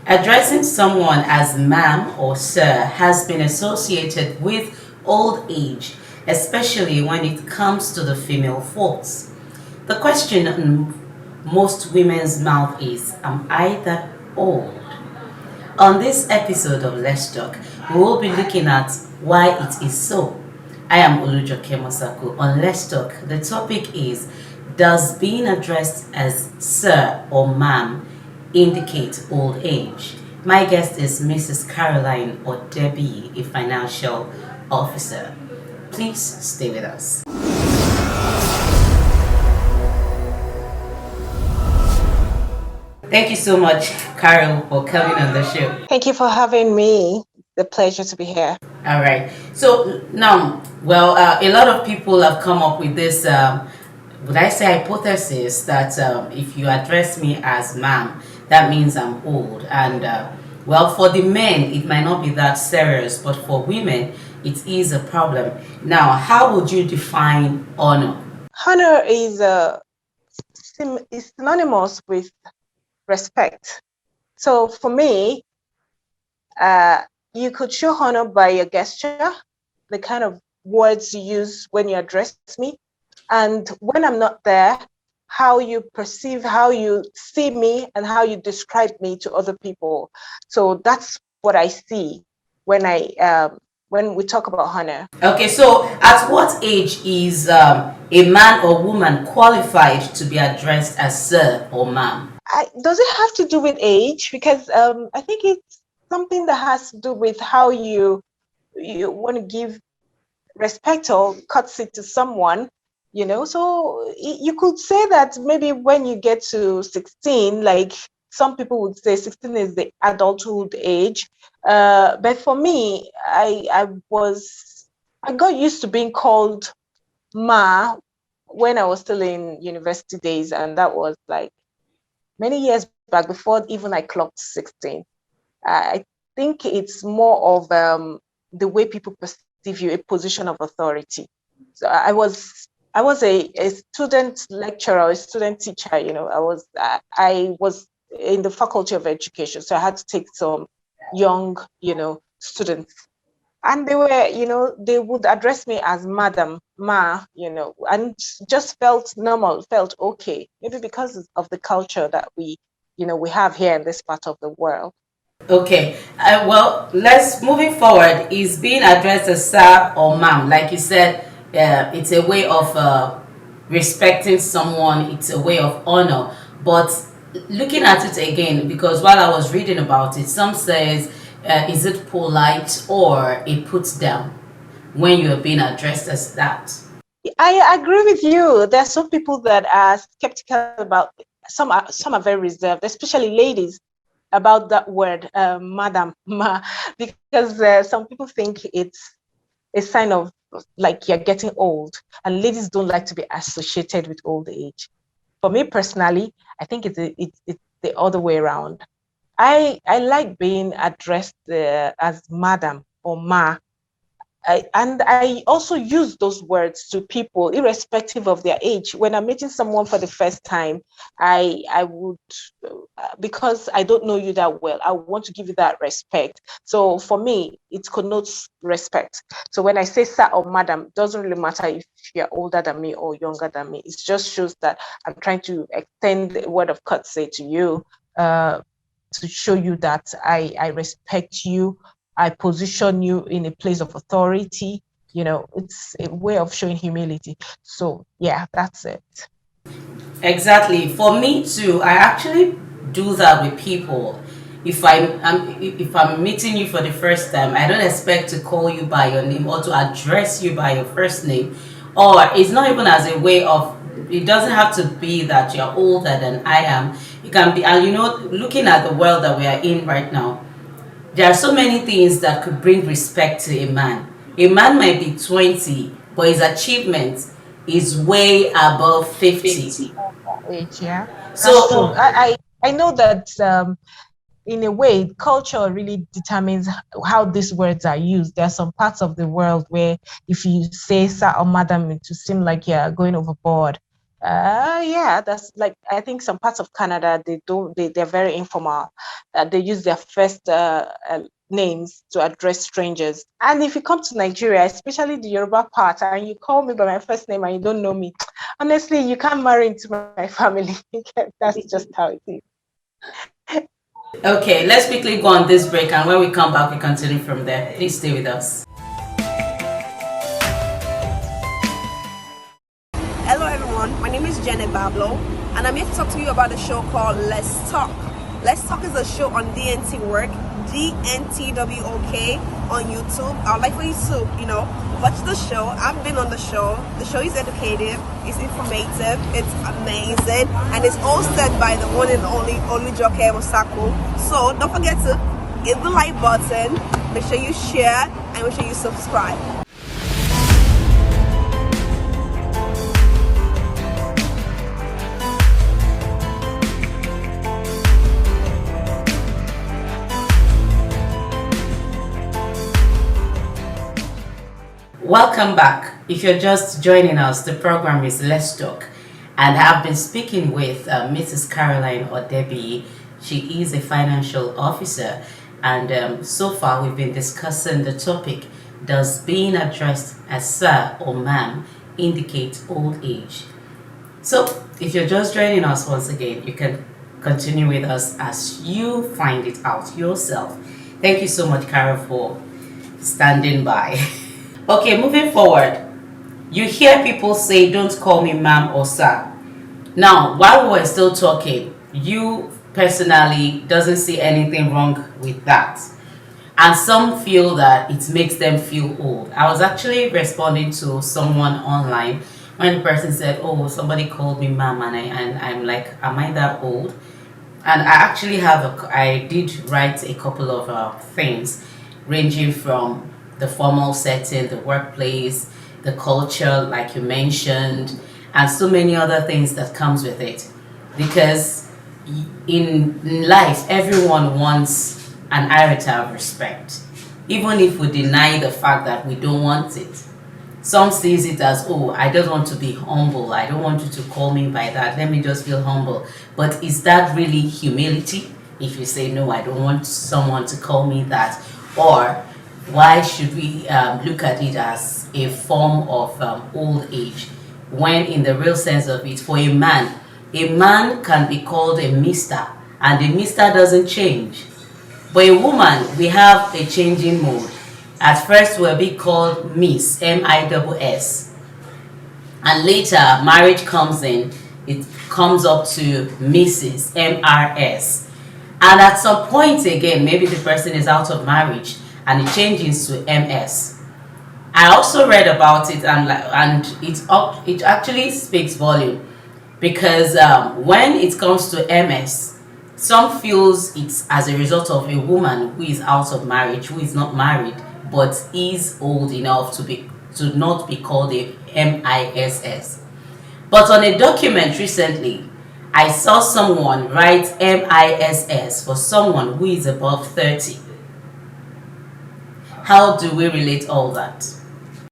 Addressing someone as ma'am or sir has been associated with old age, especially when it comes to the female folks. The question in most women's mouth is, am I that old? On this episode of Let's Talk, we will be looking at why it is so. I am Olujoke Mosaku. On Let's Talk, the topic is, does being addressed as sir or ma'am indicate old age? My guest is Mrs. Caroline Odebiyi, a financial officer. Please stay with us. Thank you so much, Carol, for coming on the show. Thank you for having me. The pleasure to be here. All right. So now, a lot of people have come up with this, would I say, hypothesis that if you address me as ma'am, that means I'm old. And for the men, it might not be that serious, but for women, it is a problem. Now, how would you define honor? Honor is synonymous with respect. So for me, you could show honor by your gesture, the kind of words you use when you address me, and when I'm not there, how you perceive, how you see me, and how you describe me to other people. So that's what I see when we talk about honor. Okay, so at what age is a man or woman qualified to be addressed as sir or ma'am? Does it have to do with age? Because I think it's something that has to do with how you want to give respect or courtesy to someone, So you could say that maybe when you get to 16, like some people would say 16 is the adulthood age. But for me, I got used to being called Ma when I was still in university days, and that was like many years back before even I clocked 16. I think it's more of the way people perceive you, a position of authority. So I was a student lecturer, a student teacher. I was in the faculty of education, so I had to take some young, students, and they would address me as Madam Ma, and just felt normal, felt okay, maybe because of the culture that we have here in this part of the world. Okay. Let's moving forward. Is being addressed as sir or ma'am, like you said, it's a way of respecting someone. It's a way of honor. But looking at it again, because while I was reading about it, some says, is it polite or a put down when you are being addressed as that? I agree with you. There are some people that are skeptical about. Some are very reserved, especially ladies, about that word, madam, ma, because some people think it's a sign of like you're getting old, and ladies don't like to be associated with old age. For me personally, I think it's the other way around. I like being addressed as madam or ma. And I also use those words to people, irrespective of their age. When I'm meeting someone for the first time, I would, because I don't know you that well, I want to give you that respect. So for me, it connotes respect. So when I say sir or madam, it doesn't really matter if you're older than me or younger than me. It just shows that I'm trying to extend a word of courtesy to you, to show you that I respect you. I position you in a place of authority. It's a way of showing humility. So yeah, that's it. Exactly. For me too, I actually do that with people. If I'm meeting you for the first time, I don't expect to call you by your name or to address you by your first name. Or it's not even as a way of, it doesn't have to be that you're older than I am. It can be, and looking at the world that we are in right now, there are so many things that could bring respect to a man. A man might be 20, but his achievement is way above 50. Age, yeah, that's true. So, I know that in a way, culture really determines how these words are used. There are some parts of the world where if you say sir or madam, it will seem like you're going overboard. Yeah, that's like, I think some parts of Canada, they're very informal. they use their first names to address strangers. And if you come to Nigeria, especially the Yoruba part, and you call me by my first name and you don't know me, honestly, you can't marry into my family. That's just how it is. Okay, let's quickly go on this break, and when we come back, we continue from there. Please stay with us. Hello everyone, my name is Janet Bablo and I'm here to talk to you about a show called Let's Talk. Let's Talk is a show on DNT Work, DNTWOK on YouTube. I would like for you to, watch the show. I've been on the show. The show is educative, it's informative, it's amazing, and it's hosted by the one and only Olujoke Osako. So don't forget to hit the like button, make sure you share, and make sure you subscribe. Welcome back. If you're just joining us, the program is Let's Talk, and I've been speaking with Mrs. Caroline Odebiyi. She is a financial officer, and so far we've been discussing the topic: does being addressed as sir or ma'am indicate old age? So, if you're just joining us once again, you can continue with us as you find it out yourself. Thank you so much, Carol, for standing by. Okay, moving forward, you hear people say, don't call me ma'am or sir. Now, while we were still talking, you personally doesn't see anything wrong with that. And some feel that it makes them feel old. I was actually responding to someone online when the person said, oh, somebody called me ma'am, and I'm like, am I that old? And I did write a couple of things ranging from the formal setting, the workplace, the culture, like you mentioned, and so many other things that comes with it. Because in life, everyone wants an iota of respect, even if we deny the fact that we don't want it. Some sees it as, oh, I just want to be humble. I don't want you to call me by that. Let me just feel humble. But is that really humility? If you say, no, I don't want someone to call me that. Or why should we look at it as a form of old age, when in the real sense of it, for a man can be called a mister, and the mister doesn't change. But a woman, we have a changing mode. At first we'll be called Miss, MISS, and later marriage comes in, it comes up to Mrs., MRS, and at some point again, maybe the person is out of marriage and it changes to MS. I also read about it, and it actually speaks volume, because when it comes to MS, some feels it's as a result of a woman who is out of marriage, who is not married, but is old enough to not be called a MISS. But on a document recently, I saw someone write MISS for someone who is above 30. How do we relate all that?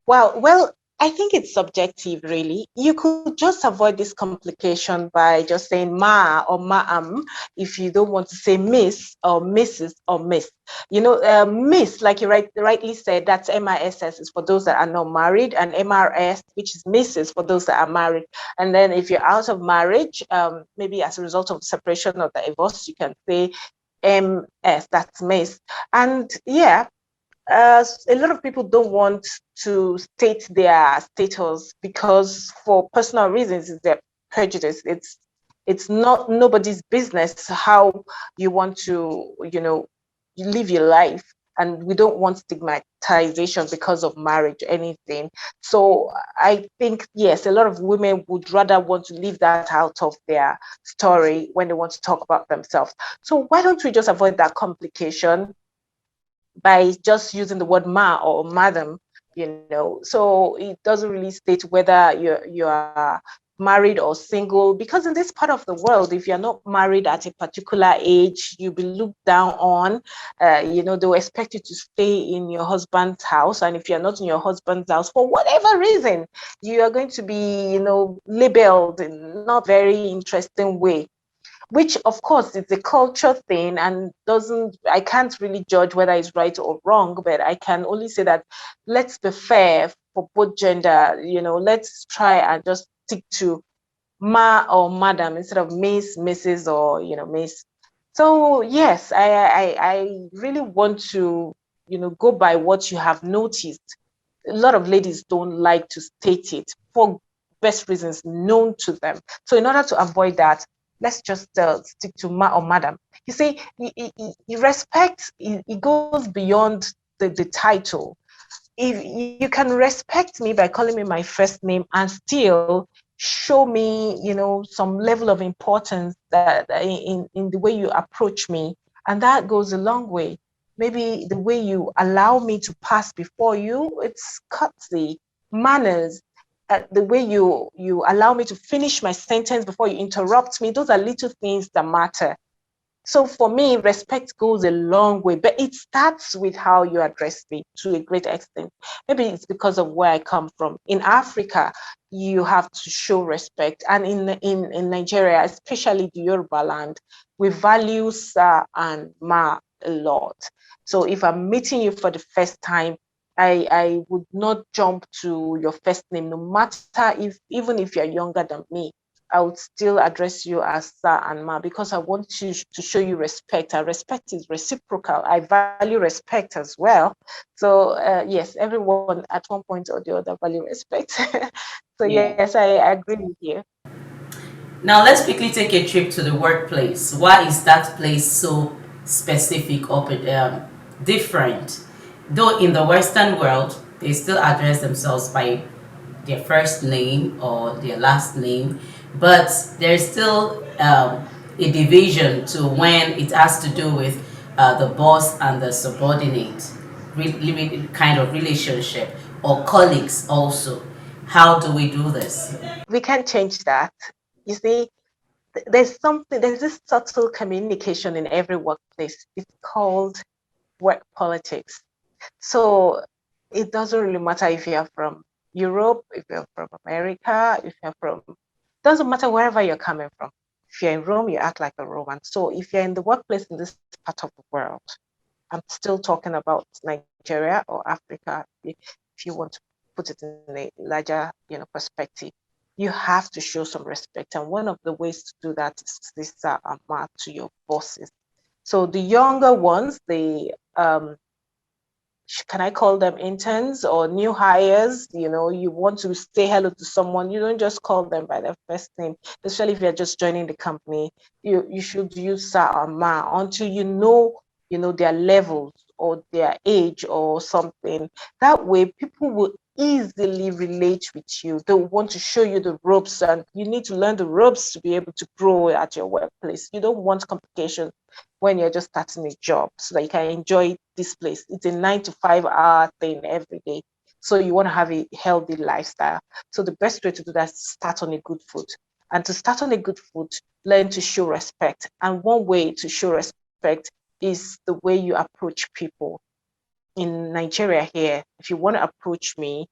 Well, I think it's subjective, really. You could just avoid this complication by just saying ma or ma'am if you don't want to say miss or mrs or miss. Miss, like you rightly said, that's MISS is for those that are not married, and MRS, which is Mrs., for those that are married. And then if you're out of marriage, maybe as a result of separation or divorce, you can say MS, that's miss. And yeah, a lot of people don't want to state their status because, for personal reasons, it's their prejudice. It's not nobody's business how you want to, you live your life, and we don't want stigmatization because of marriage or anything. So I think, yes, a lot of women would rather want to leave that out of their story when they want to talk about themselves. So why don't we just avoid that complication by just using the word ma or madam, so it doesn't really state whether you're married or single, because in this part of the world, if you're not married at a particular age, you'll be looked down on. They'll expect you to stay in your husband's house, and if you're not in your husband's house for whatever reason, you are going to be labeled in not very interesting way. which of course is a culture thing and doesn't, I can't really judge whether it's right or wrong, but I can only say that let's be fair for both gender. Let's try and just stick to ma or madam instead of miss, mrs, or miss. So yes, I really want to go by what you have noticed. A lot of ladies don't like to state it for best reasons known to them. So in order to avoid that, let's just stick to ma or madam. You see, respect, it goes beyond the title. If you can respect me by calling me my first name and still show me some level of importance that in the way you approach me, and that goes a long way. Maybe the way you allow me to pass before you, it's courtesy, manners. The way you allow me to finish my sentence before you interrupt me, those are little things that matter. So for me, respect goes a long way, but it starts with how you address me to a great extent. Maybe it's because of where I come from. In Africa, you have to show respect. And in Nigeria, especially the Yoruba land, we value sir and ma a lot. So if I'm meeting you for the first time, I would not jump to your first name, no matter even if you're younger than me. I would still address you as sir and ma because I want you to show you respect. And respect is reciprocal. I value respect as well. So yes, everyone at one point or the other value respect. So Yeah. yes, I agree with you. Now let's quickly take a trip to the workplace. Why is that place so specific or different? Though in the Western world, they still address themselves by their first name or their last name, but there's still a division to when it has to do with the boss and the subordinate kind of relationship, or colleagues also. How do we do this? We can change that. You see, there's this subtle communication in every workplace. It's called work politics. So it doesn't really matter if you're from Europe, if you're from America, if you're from, doesn't matter wherever you're coming from. If you're in Rome, you act like a Roman. So if you're in the workplace in this part of the world, I'm still talking about Nigeria or Africa, if you want to put it in a larger, perspective, you have to show some respect. And one of the ways to do that is this to your bosses. So the younger ones, can I call them interns or new hires? You want to say hello to someone, you don't just call them by their first name, especially if you're just joining the company. You should use sir or ma until their levels or their age or something. That way people will easily relate with you. They want to show you the ropes, and you need to learn the ropes to be able to grow at your workplace. You don't want complications when you're just starting a job, so that you can enjoy this place. It's a 9 to 5 hour thing every day. So you want to have a healthy lifestyle. So the best way to do that is start on a good foot. And to start on a good foot, learn to show respect. And one way to show respect is the way you approach people. In Nigeria here, if you want to approach me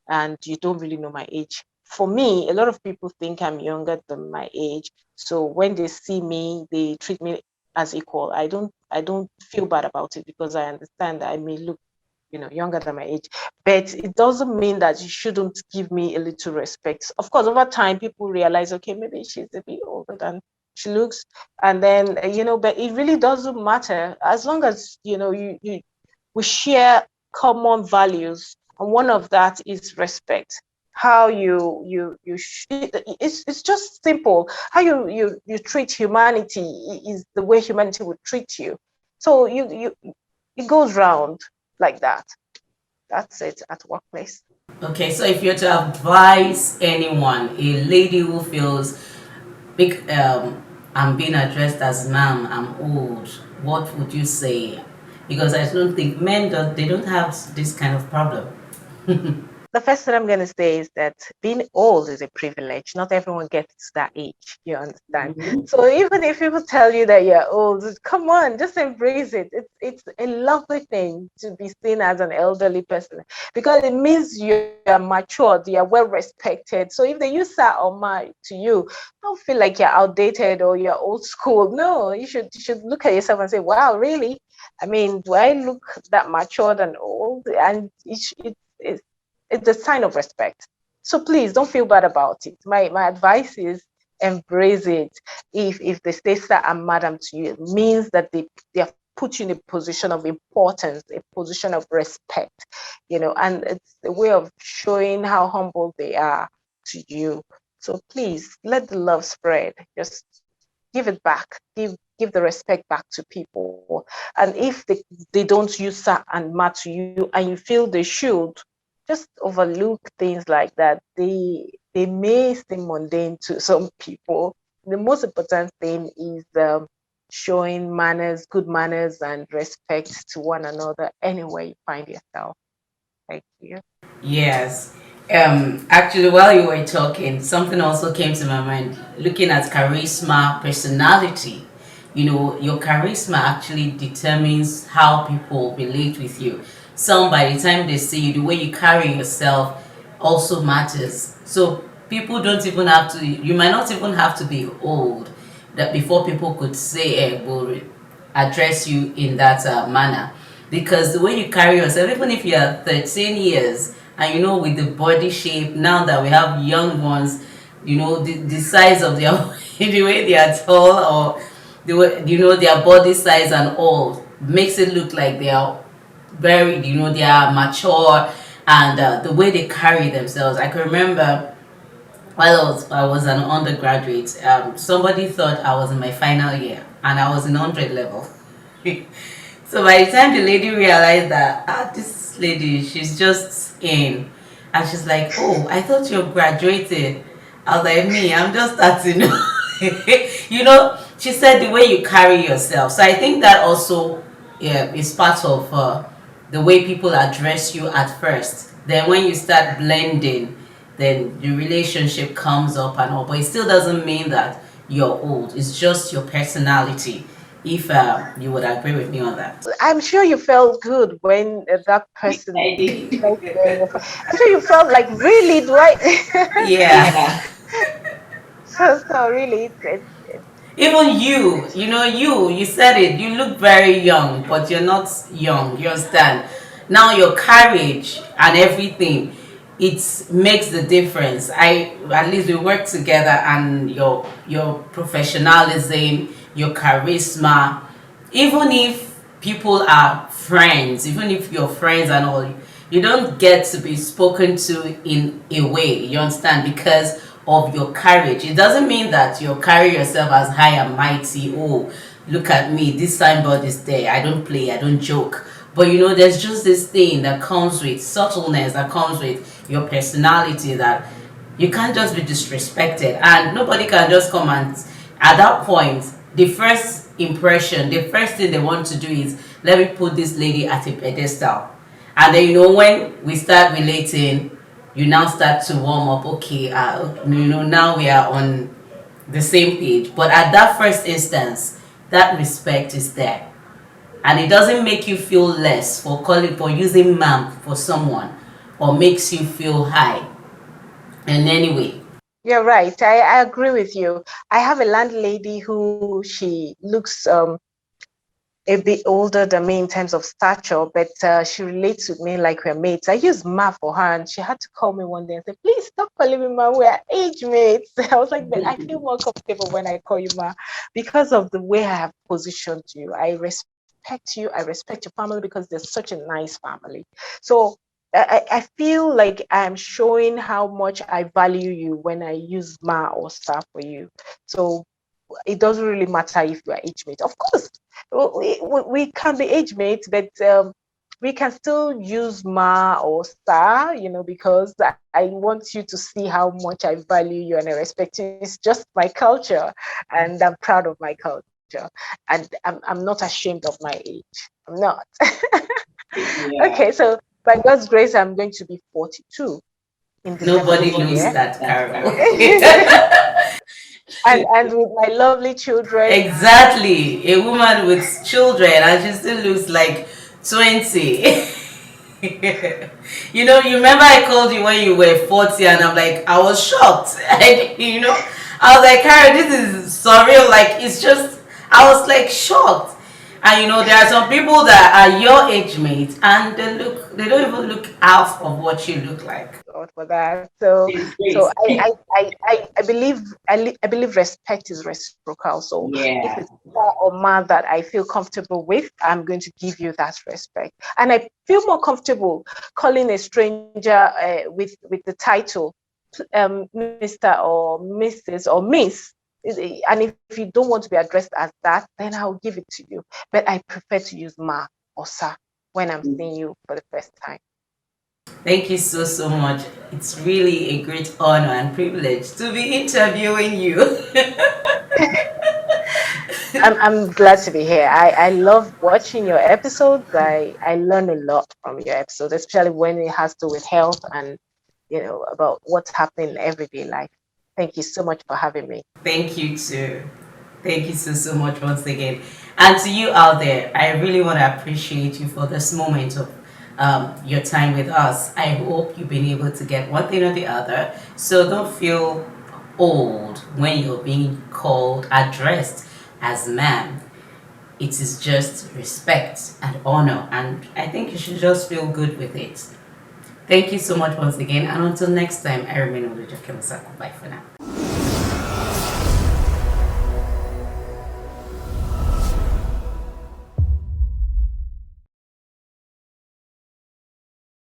and you don't really know my age, for me, a lot of people think I'm younger than my age. So when they see me, they treat me as equal. I don't feel bad about it because I understand that I may look, younger than my age. But it doesn't mean that you shouldn't give me a little respect. Of course, over time, people realize, okay, maybe she's a bit older than she looks, and then but it really doesn't matter as long as we share common values, and one of that is respect. How it's just simple. How you treat humanity is the way humanity would treat you. So it goes round like that. That's it at workplace. Okay, so if you're to advise anyone, a lady who feels big, I'm being addressed as ma'am, I'm old, what would you say? Because I don't think men don't have this kind of problem. The first thing I'm going to say is that being old is a privilege. Not everyone gets to that age. You understand? Mhm. So even if people tell you that you're old, come on, just embrace it. It's a lovely thing to be seen as an elderly person because it means you're matured, you're well respected. So if they use that or my to you, don't feel like you're outdated or you're old school. No, you should look at yourself and say, wow, really? I mean, do I look that matured and old? And it's a sign of respect. So please don't feel bad about it. My advice is embrace it. If they say sir and madam to you, it means that they have put you in a position of importance, a position of respect, and it's a way of showing how humble they are to you. So please let the love spread. Just give it back. Give the respect back to people. And if they don't use sir and ma to you and you feel they should, just overlook things like that. They may seem mundane to some people. The most important thing is showing manners, good manners, and respect to one another anywhere you find yourself. Thank you. Yes. Actually, while you were talking, something also came to my mind. Looking at charisma, personality, your charisma actually determines how people relate with you. Some, by the time they see you, the way you carry yourself also matters. So people don't even have to. You might not even have to be old that before people could say, will address you in that manner, because the way you carry yourself, even if you're 13 years and with the body shape, now that we have young ones, the size of their the way they are tall, or the way their body size and all makes it look like they are very, they are mature. And the way they carry themselves, I can remember while I was an undergraduate, somebody thought I was in my final year and I was in 100 level. So by the time the lady realized that, this lady, she's just in, and she's like, oh, I thought you graduated. I was like, me, I'm just starting. She said the way you carry yourself. So I think that also, yeah, is part of the way people address you at first. Then when you start blending, then the relationship comes up and all. But it still doesn't mean that you're old. It's just your personality. If you would agree with me on that. I'm sure you felt good when that person I said did. I'm sure you felt like, really, do I? Yeah. So really, Even you said it. You look very young, but you're not young. You understand? Now your courage and everything, it makes the difference. At least we work together, and your professionalism, your charisma, even if people are friends, even if you're friends and all, you don't get to be spoken to in a way, you understand, because of your courage. It doesn't mean that you carry yourself as high and mighty. Oh, look at me, this signboard is there, I don't play, I don't joke. But there's just this thing that comes with subtleness, that comes with your personality, that you can't just be disrespected, and nobody can just come and, at that point, the first impression, the first thing they want to do is, let me put this lady at a pedestal. And then when we start relating, you now start to warm up. Okay, now we are on the same page. But at that first instance, that respect is there, and it doesn't make you feel less for using ma'am for someone, or makes you feel high in any way. you're right. I agree with you. I have a landlady who she looks a bit older than me in terms of stature, but she relates with me like we're mates. I use Ma for her, and she had to call me one day and say, please stop calling me Ma, we're age mates. I was like, but I feel more comfortable when I call you Ma because of the way I have positioned you. I respect you, I respect your family because they're such a nice family. So I feel like I'm showing how much I value you when I use Ma or Sir for you. So it doesn't really matter if you are age mate. Of course, we can be age mates, but we can still use ma or star, because I want you to see how much I value you and I respect you. It's just my culture, and I'm proud of my culture, and I'm not ashamed of my age. I'm not. Okay, Yeah. so by God's grace, I'm going to be 42 in December Nobody this knows year. that, Carol. And with my lovely children. Exactly. A woman with children and she still looks like 20. You remember I called you when you were 40 and I'm like, I was shocked. I was like, Carol, this is surreal. Like, it's just, I was like shocked. And there are some people that are your age mates and they don't even look half of what you look like. God for that. So I believe respect is reciprocal. So if it's man or man that I feel comfortable with, I'm going to give you that respect. And I feel more comfortable calling a stranger with the title Mr. or Mrs. or Miss. And if you don't want to be addressed as that, then I'll give it to you. But I prefer to use ma or sir when I'm seeing you for the first time. Thank you so, so much. It's really a great honor and privilege to be interviewing you. I'm glad to be here. I love watching your episodes. I learn a lot from your episodes, especially when it has to do with health and about what's happening in everyday life. Thank you so much for having me. Thank you too. Thank you so, so much once again. And to you out there, I really want to appreciate you for this moment of your time with us. I hope you've been able to get one thing or the other. So don't feel old when you're being addressed as ma'am. It is just respect and honor, and I think you should just feel good with it. Thank you so much once again, and until next time, I remain Odebiyi. Bye for now.